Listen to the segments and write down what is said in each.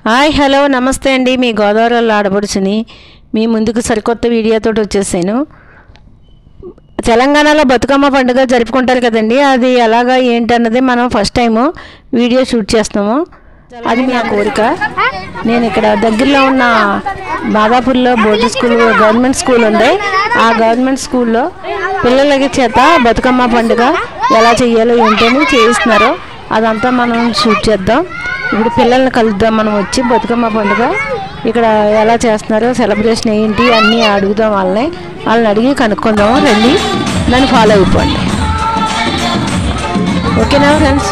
Hi hello నమస్తే అండి. మీ గోదావరిలో ఆడపడుచుని మీ ముందుకు సరికొత్త వీడియోతో వచ్చేసాను. తెలంగాణలో బతుకమ్మ పండుగ జరుపుకుంటారు కదండి, అది ఎలాగా ఏంటన్నది మనం ఫస్ట్ టైము వీడియో షూట్ చేస్తాము. అది నా కోరిక. నేను ఇక్కడ దగ్గరలో ఉన్న బాదాపూర్లో బోర్డు స్కూల్ గవర్నమెంట్ స్కూల్ ఉంది. ఆ గవర్నమెంట్ స్కూల్లో పిల్లలకి చేత బతుకమ్మ పండుగ ఎలా చేయాలో ఏంటని చేయిస్తున్నారు. అదంతా మనం షూట్ చేద్దాం. ఇప్పుడు పిల్లల్ని కలుద్దాం. మనం వచ్చి బతుకమ్మ పండుగ ఇక్కడ ఎలా చేస్తున్నారో, సెలబ్రేషన్ ఏంటి అన్నీ అడుగుదాం. వాళ్ళని అడిగి కనుక్కుందాం. రండి, నన్ను ఫాలో అయిపోండి. ఓకేనా ఫ్రెండ్స్?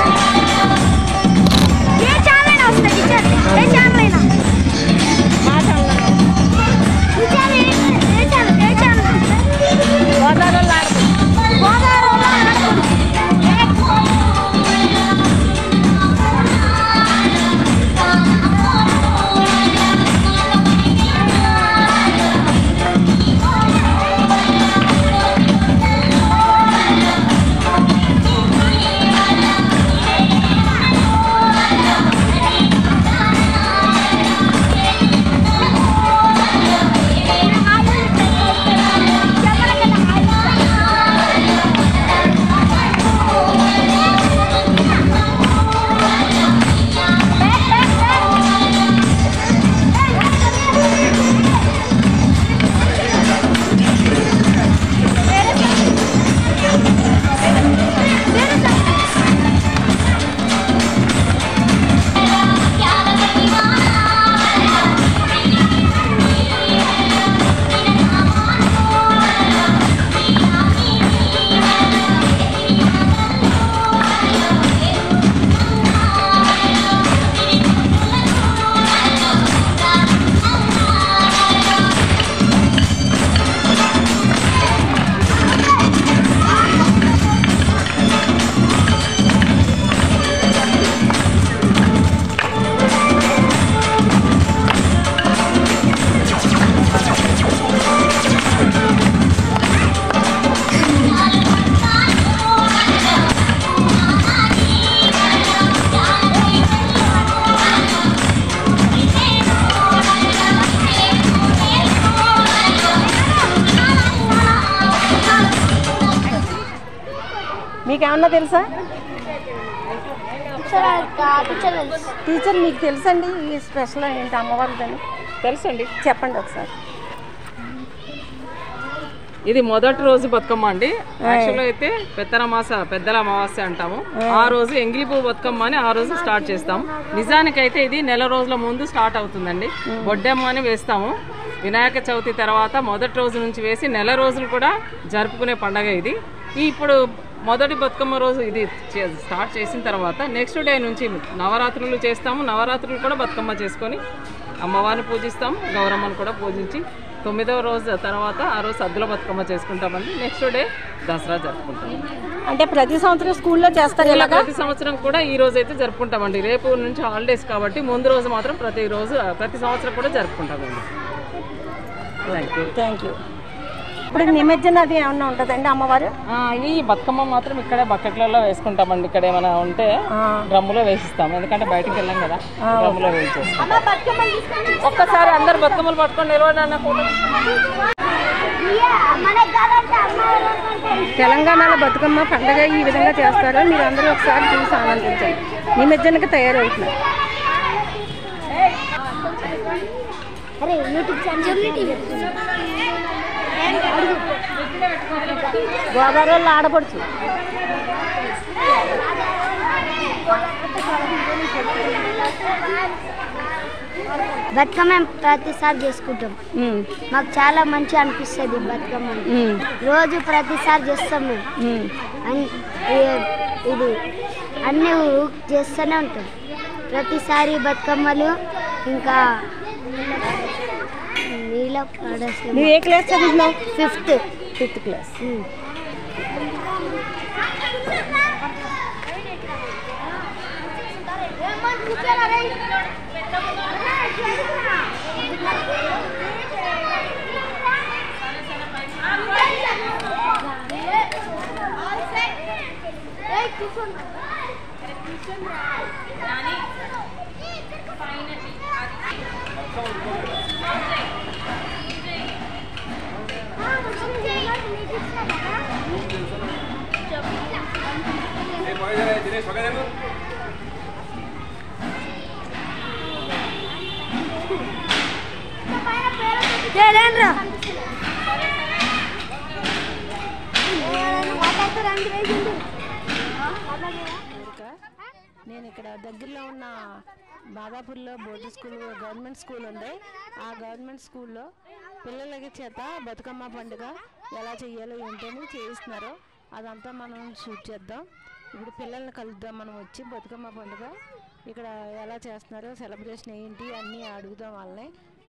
మీకేమన్నా తెలుసా? టీచర్ మీకు తెలుసండి ఈ స్పెషల్ ఏంటి అమ్మవారిదని? తెలుసండి, చెప్పండి ఒకసారి. ఇది మొదటి రోజు బతుకమ్మ అండి. యాక్చువల్గా అయితే పెద్దల అమావాస్య అంటాము. ఆ రోజు ఎంగిలిపూ బతుకమ్మ అని ఆ రోజు స్టార్ట్ చేస్తాం. నిజానికైతే ఇది నెల రోజుల ముందు స్టార్ట్ అవుతుందండి. బొడ్డెమ్మ అని వేస్తాము. వినాయక చవితి తర్వాత మొదటి రోజు నుంచి వేసి నెల రోజులు కూడా జరుపుకునే పండగ ఇది. ఇప్పుడు మొదటి బతుకమ్మ రోజు ఇది స్టార్ట్ చేసిన తర్వాత నెక్స్ట్ డే నుంచి నవరాత్రులు చేస్తాము. నవరాత్రులు కూడా బతుకమ్మ చేసుకొని అమ్మవారిని పూజిస్తాము, గౌరమ్మను కూడా పూజించి 9వ రోజు తర్వాత ఆ రోజు సద్దుల బతుకమ్మ చేసుకుంటామండి. నెక్స్ట్ డే దసరా జరుపుకుంటాము. అంటే ప్రతి సంవత్సరం స్కూల్లో చేస్తారు ఇలా? ప్రతి సంవత్సరం కూడా ఈ రోజు అయితే జరుపుకుంటామండి. రేపు నుంచి హాలిడేస్ కాబట్టి ముందు రోజు మాత్రం ప్రతి సంవత్సరం కూడా జరుపుకుంటామండి. Thank you. ఇప్పుడు నిమజ్జన అది ఏమన్నా ఉంటుందండి అమ్మవారు? ఈ బతుకమ్మ మాత్రం ఇక్కడే బకెట్లలో వేసుకుంటామండి. ఇక్కడ ఏమైనా ఉంటే డ్రమ్ములో వేసిస్తాము, ఎందుకంటే బయటకు వెళ్ళాం కదా, డ్రమ్ములో వేసేస్తాం. ఒక్కసారి అందరు బతుకమ్మలు పట్టుకొని నిలబడి అన్న ఫోటో. తెలంగాణలో బతుకమ్మ పండుగ ఈ విధంగా చేస్తారో మీరు అందరూ ఒకసారి చూసి ఆనందించండి. నిమజ్జనకి తయారవుతున్నారు. గోదావరిలో ఆడపడుచు బతుకమ్మ ప్రతిసారి చేసుకుంటాం. మాకు చాలా మంచిగా అనిపిస్తుంది బతుకమ్మ. రోజు ప్రతిసారి చేస్తాం మేము. ఇది అన్నీ చేస్తూనే ఉంటాం ప్రతిసారి బతుకమ్మలు. ఇంకా నువ్వు ఏ క్లాస్ చదివినావు? Fifth class. నేను ఇక్కడ దగ్గరలో ఉన్న బాదాపూర్లో బోర్డు స్కూల్ గవర్నమెంట్ స్కూల్ ఉంది. ఆ గవర్నమెంట్ స్కూల్లో పిల్లలకి చేత బతుకమ్మ పండుగ ఎలా చేయాలో ఏంటని చేయిస్తున్నారు. అదంతా మనం షూట్ చేద్దాం. ఇప్పుడు పిల్లల్ని కలుద్దాం. మనం వచ్చి బతుకమ్మ పండుగ ఇక్కడ ఎలా చేస్తున్నారో, సెలబ్రేషన్ ఏంటి అన్నీ అడుగుదాం వాళ్ళని.